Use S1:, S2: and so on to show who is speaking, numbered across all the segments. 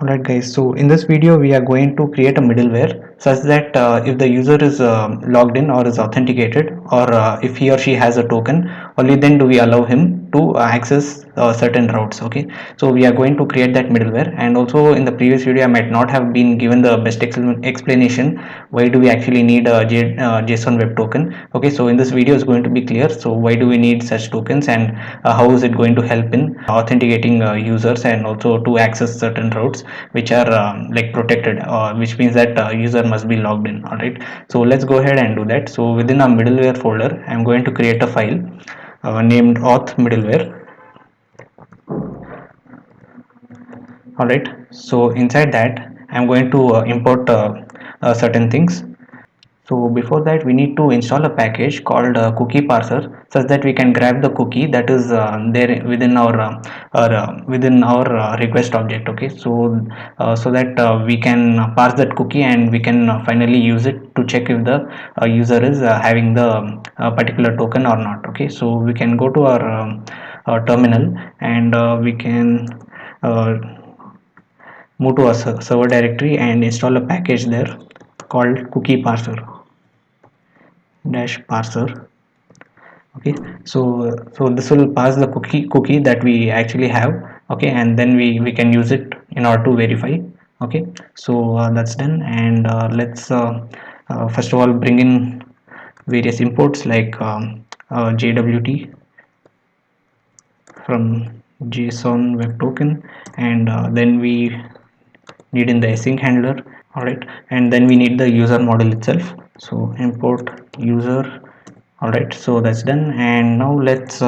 S1: Alright guys, so in this video we are going to create a middleware such that if the user is logged in or is authenticated, or if he or she has a token, only then do we allow him to access certain routes. Okay, so we are going to create that middleware, and also in the previous video I might not have been given the best explanation why do we actually need a JSON web token. Okay, so in this video is going to be clear, so why do we need such tokens, and how is it going to help in authenticating users and also to access certain routes which are like protected, which means that user must be logged in. All right, so let's go ahead and do that. So within our middleware folder I'm going to create a file named auth middleware. All right, so inside that I'm going to import certain things. So before that we need to install a package called cookie parser, such that we can grab the cookie that is there within our request object. Okay, so so that we can parse that cookie and we can finally use it to check if the user is having the particular token or not. Okay, so we can go to our terminal, and we can uh, move to a server directory and install a package there called cookie parser dash parser. Okay, so this will pass the cookie that we actually have. Okay, and then we can use it in order to verify. Okay, so that's done, and let's first of all bring in various imports like jwt from JSON web token, and then we need in the async handler. All right, and then we need the user model itself, so import user. All right, so that's done, and now let's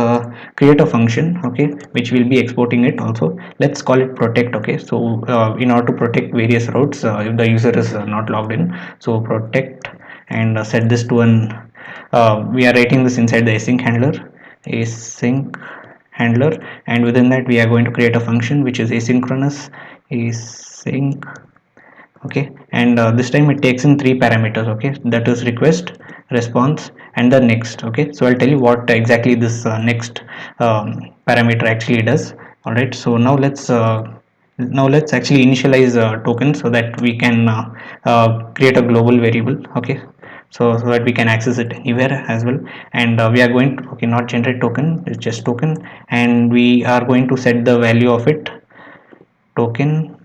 S1: create a function, okay, which will be exporting it. Also let's call it protect. Okay, so in order to protect various routes if the user is not logged in, so protect, and set this to an we are writing this inside the async handler, and within that we are going to create a function which is asynchronous async. Okay, and this time it takes in three parameters. Okay, that is request, response, and the next. Okay, so I'll tell you what exactly this next parameter actually does. All right, so now let's actually initialize a token so that we can create a global variable. Okay, so that we can access it anywhere as well. And we are going to, okay, not generate token, it's just token, and we are going to set the value of it token,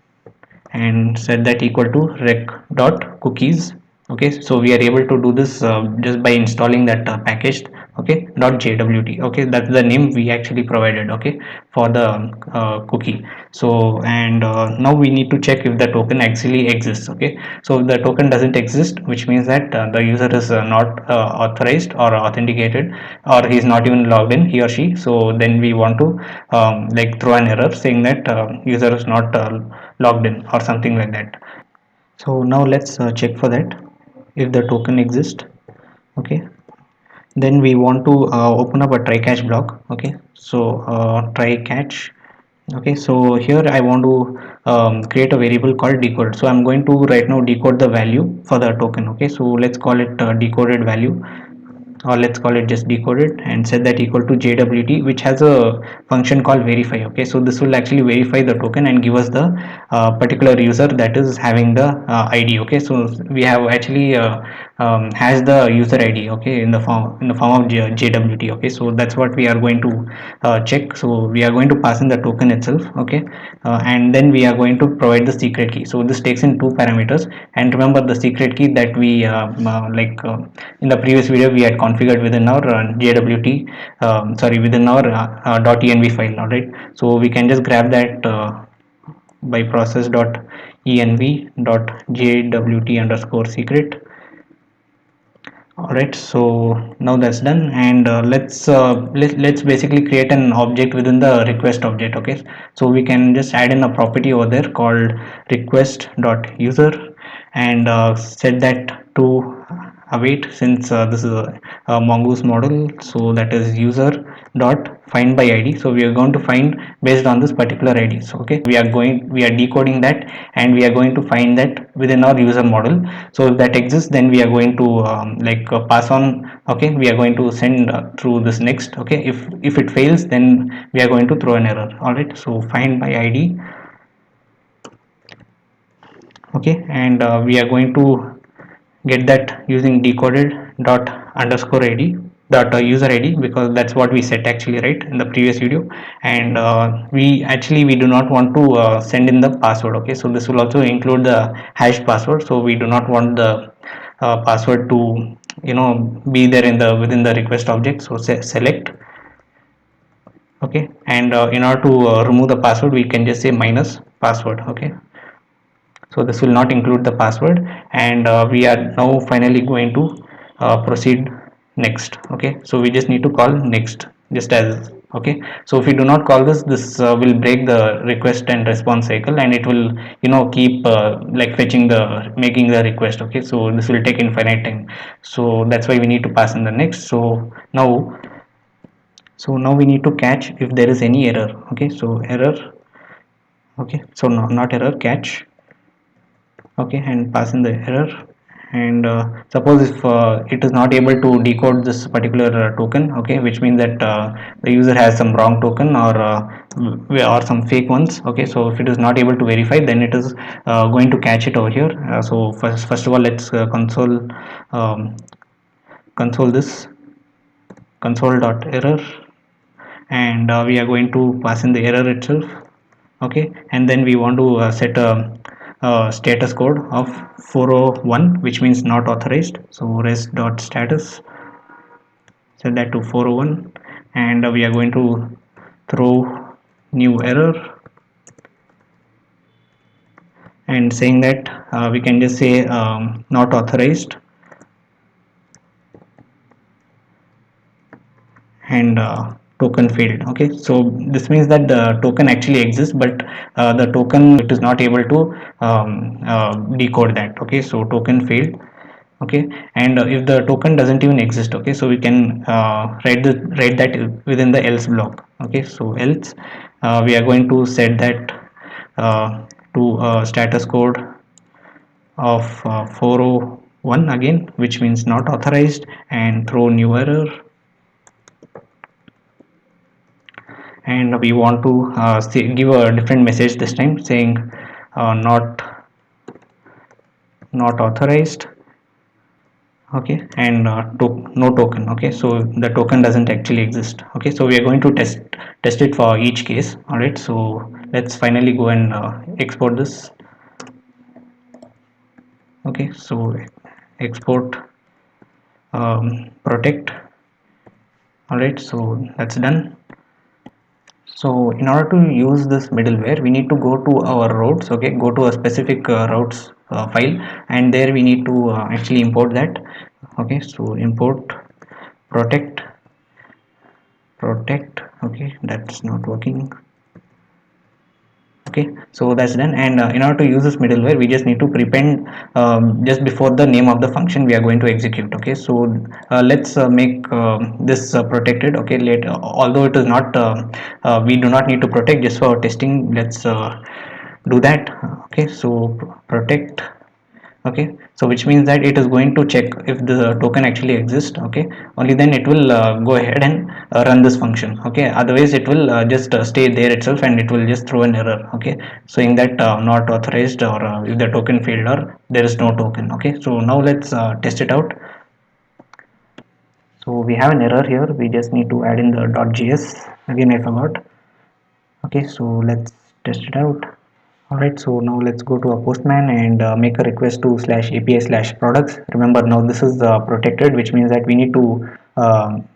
S1: and set that equal to rec dot cookies. Okay, so we are able to do this just by installing that package. Okay, dot jwt. Okay, that's the name we actually provided. Okay, for the cookie. So, and now we need to check if the token actually exists. Okay, so if the token doesn't exist, which means that the user is not authorized or authenticated, or he's not even logged in, he or she. So then we want to like throw an error saying that user is not logged in or something like that. So now let's check for that if the token exists. Okay, then we want to open up a try catch block. Okay, so try catch. Okay, so here I want to create a variable called decode. So I'm going to right now decode the value for the token. Okay, so let's call it decoded value, or let's call it just decoded, and set that equal to jwt, which has a function called verify. Okay, so this will actually verify the token and give us the particular user that is having the id. Okay, so we have actually has the user id, okay, in the form of jwt. Okay, so that's what we are going to check. So we are going to pass in the token itself. Okay, and then we are going to provide the secret key. So this takes in two parameters, and remember the secret key that we in the previous video we had configured within our jwt, within our .env file. All right, so we can just grab that by process.env.jwt underscore secret. All right, so now that's done, and let's basically create an object within the request object. Okay, so we can just add in a property over there called request.user, and set that to await, since this is a mongoose model, so that is user dot find by id. So we are going to find based on this particular id. So okay, we are decoding that, and we are going to find that within our user model. So if that exists, then we are going to pass on. Okay, we are going to send through this next. Okay, if it fails, then we are going to throw an error. All right, so find by id okay, and we are going to get that using decoded dot underscore id dot user id, because that's what we set actually, right, in the previous video. And we do not want to send in the password. Okay, so this will also include the hash password, so we do not want the password to be there in the within the request object. So select. Okay, and in order to remove the password, we can just say minus password. Okay, so this will not include the password, and we are now finally going to proceed next. Okay, so we just need to call next just as. Okay, so if we do not call this will break the request and response cycle, and it will keep like fetching the making the request. Okay, so this will take infinite time, so that's why we need to pass in the next. So now we need to catch if there is any error. Okay, so error. Okay, so no, not error, catch. Okay, and pass in the error. And suppose if it is not able to decode this particular token, okay, which means that the user has some wrong token, or some fake ones. Okay, so if it is not able to verify, then it is going to catch it over here. So first of all, let's console this console dot error, and we are going to pass in the error itself. Okay, and then we want to set a status code of 401, which means not authorized. So rest dot status, set that to 401, and we are going to throw new error, and saying that we can just say not authorized, and token failed. Okay, so this means that the token actually exists, but the token, it is not able to decode that. Okay, so token failed. Okay, and if the token doesn't even exist, okay, so we can write that within the else block. Okay, so else we are going to set that to status code of 401 again, which means not authorized, and throw new error. And we want to give a different message this time, saying not authorized. Okay, and no token. Okay, so the token doesn't actually exist. Okay, so we are going to test it for each case. All right, so let's finally go and export this. Okay, so export protect. All right, so that's done. So in order to use this middleware, we need to go to our routes. Okay, go to a specific routes file, and there we need to actually import that. Okay, so import protect. Okay, that's not working. Okay, so that's done. And in order to use this middleware, we just need to prepend just before the name of the function we are going to execute. Okay, so let's make this protected. Okay, later, although it is not we do not need to protect, just for testing, let's do that. Okay, so protect. Okay, so which means that it is going to check if the token actually exists. Okay, only then it will go ahead and run this function. Okay, otherwise it will just stay there itself, and it will just throw an error. Okay, saying that not authorized, or if the token failed, or there is no token. Okay, so now let's test it out. So we have an error here, we just need to add in the .js. Again, I forgot. Okay, so let's test it out. Alright, so now let's go to a postman and make a request to /API/products. Remember, now this is protected, which means that we need to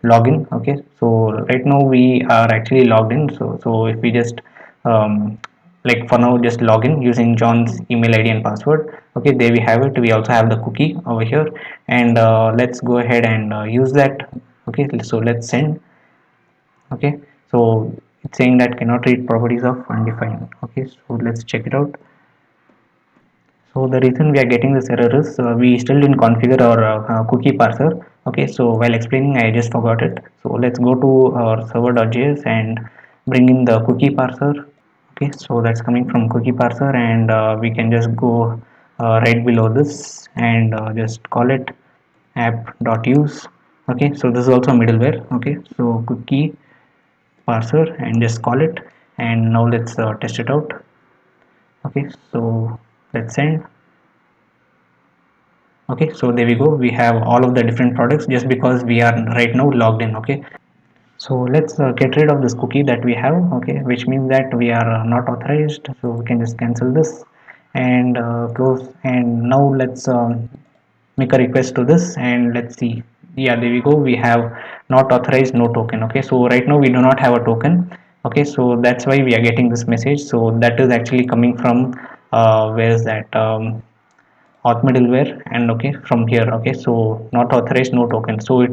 S1: log in. Okay, so right now we are actually logged in. So if we just like for now just log in using John's email ID and password. Okay, there we have it. We also have the cookie over here, and let's go ahead and use that. Okay, so let's send. Okay, so it's saying that cannot read properties of undefined. Okay, so let's check it out. So the reason we are getting this error is we still didn't configure our cookie parser. Okay, so while explaining, I just forgot it. So let's go to our server.js and bring in the cookie parser. Okay, so that's coming from cookie parser, and we can just go right below this and just call it app.use. Okay, so this is also middleware. Okay, so cookie parser, and just call it, and now let's test it out. Okay, so let's send. Okay, so there we go, we have all of the different products just because we are right now logged in. Okay, so let's get rid of this cookie that we have, okay, which means that we are not authorized, so we can just cancel this and close. And now let's make a request to this and let's see. Yeah, there we go, we have not authorized, no token. Okay, so right now we do not have a token. Okay, so that's why we are getting this message. So that is actually coming from where is that, auth middleware. And okay, from here, okay, so not authorized, no token. So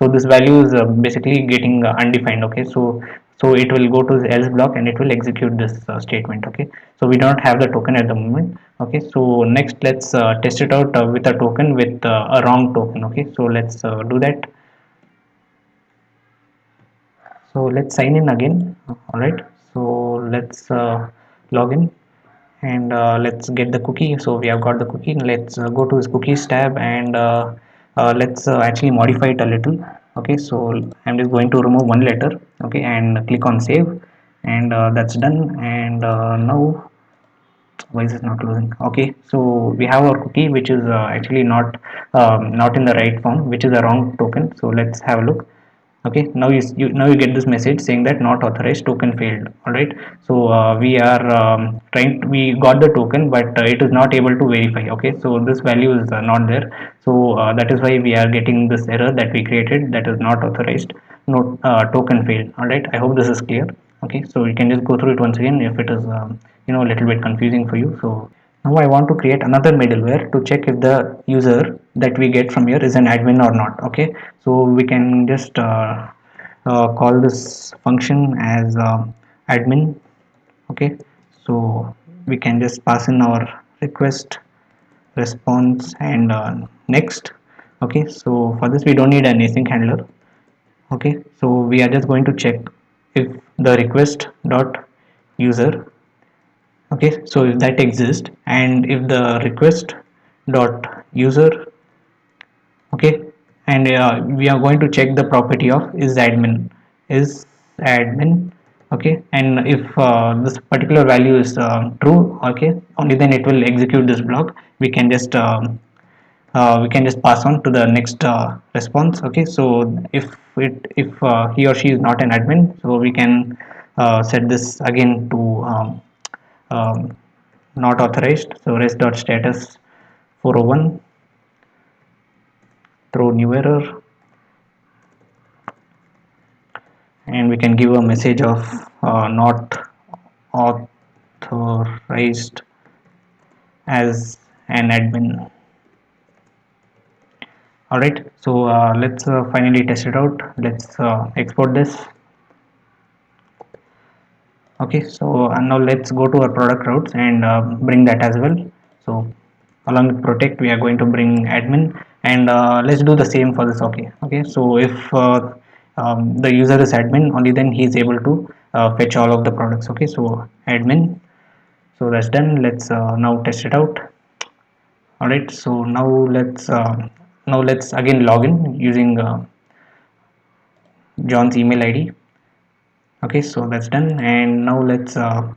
S1: this value is basically getting undefined. Okay, so it will go to the else block and it will execute this statement. Okay, so we don't have the token at the moment. Okay, so next let's test it out with a token, with a wrong token. Okay, so let's do that. So let's sign in again. All right, so let's log in and let's get the cookie. So we have got the cookie. Let's go to this cookies tab and let's actually modify it a little. Okay, so I'm just going to remove one letter. Okay, and click on save, and that's done. And now, why is it not closing? Okay, so we have our cookie, which is actually not in the right form, which is a wrong token. So let's have a look. Okay, now now you get this message saying that not authorized, token failed. All right, so we are we got the token, but it is not able to verify. Okay, so this value is not there. So that is why we are getting this error that we created, that is not authorized, no token failed. All right, I hope this is clear. Okay, so you can just go through it once again if it is a little bit confusing for you. So now I want to create another middleware to check if the user that we get from here is an admin or not. Okay, so we can just call this function as admin. Okay, so we can just pass in our request, response, and next. Okay, so for this we don't need an async handler. Okay, so we are just going to check if the request dot user. Okay, so if that exists, and if the request dot user, okay, and we are going to check the property of is admin. Okay, and if this particular value is true, okay, only then it will execute this block. We can just pass on to the next response. Okay, so if he or she is not an admin, so we can set this again to um, not authorized. So rest.status 401, throw new error, and we can give a message of not authorized as an admin. All right, so let's finally test it out. Let's export this. Okay, so now let's go to our product routes and bring that as well. So along with protect, we are going to bring admin, and let's do the same for this. Okay, so if the user is admin, only then he is able to fetch all of the products. Okay, so admin, so that's done. Let's now test it out. All right, so now let's again log in using John's email ID. Okay, so that's done, and now let's try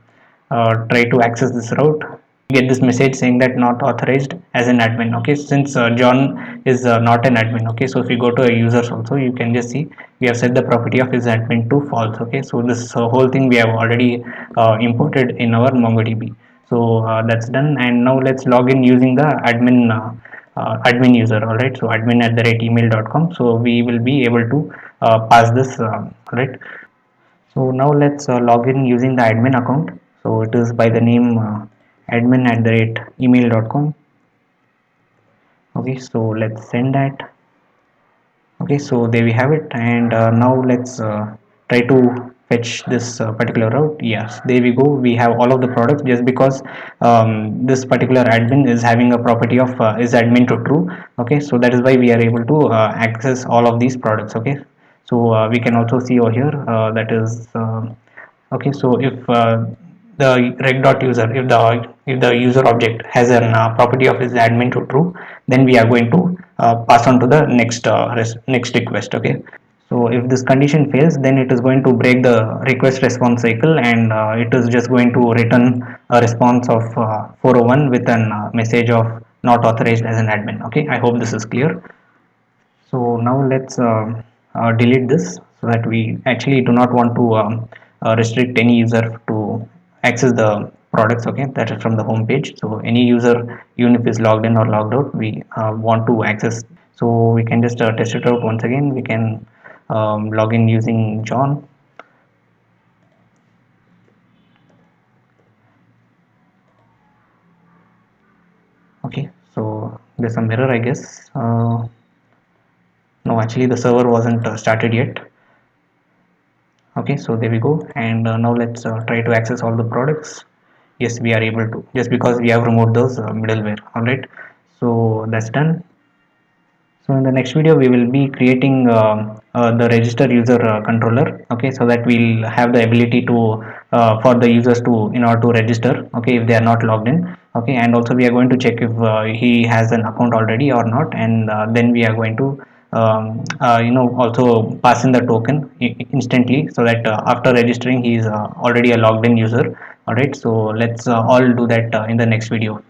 S1: to access this route. Get this message saying that not authorized as an admin. Okay, since John is not an admin. Okay, so if you go to a users also, you can just see we have set the property of is admin to false. Okay, so this whole thing we have already imported in our MongoDB. So that's done, and now let's log in using the admin user. All right, so admin@email.com. So we will be able to pass this. All right, so now let's log in using the admin account. So it is by the name admin@email.com. Okay, so let's send that. Okay, so there we have it, and now let's try to fetch this particular route. Yes, there we go, we have all of the products just because this particular admin is having a property of is admin to true. Okay, so that is why we are able to access all of these products. Okay, so we can also see over here that is okay, so if the reg.user, if the user object has a property of is admin to true, then we are going to pass on to the next request. Okay, so if this condition fails, then it is going to break the request response cycle, and it is just going to return a response of 401 with a message of not authorized as an admin. Okay, I hope this is clear. So now let's delete this, so that we actually do not want to restrict any user to access the products. Okay, that is from the home page. So any user, even if is logged in or logged out, we want to access. So we can just test it out once again. We can log in using John. Okay, so there's some error, I guess. No, actually the server wasn't started yet. Okay, so there we go. And now let's try to access all the products. Yes, we are able to, just because we have removed those middleware. All right, so that's done. So in the next video, we will be creating the register user controller. Okay, so that we'll have the ability to for the users to, in order to register. Okay, if they are not logged in. Okay, and also we are going to check if he has an account already or not, and then we are going to also pass in the token instantly, so that after registering he is already a logged in user. All right, so let's all do that in the next video.